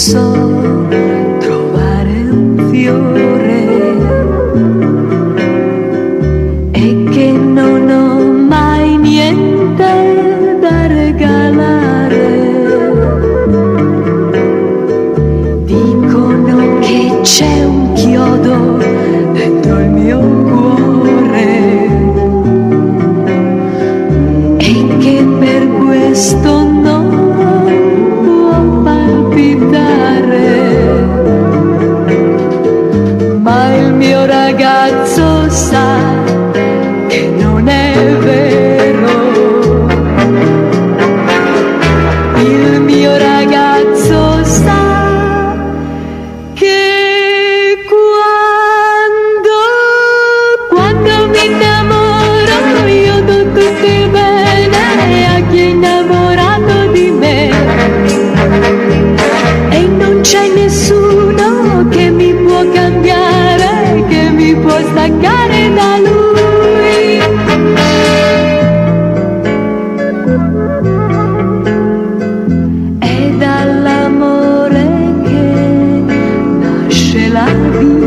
so trovare un fiore e che non ho mai niente da regalare. Dicono che c'è un chiodo dentro il mio cuore e che per questo non può palpitare, ma il mio ragazzo sa che non è vero. Il mio ragazzo sa che quando mi innamoro io do tutto il bene a chi è innamorato di me, e non c'è nessuno che mi può cambiare, che mi può staccare da lui. È dall'amore che nasce la vita.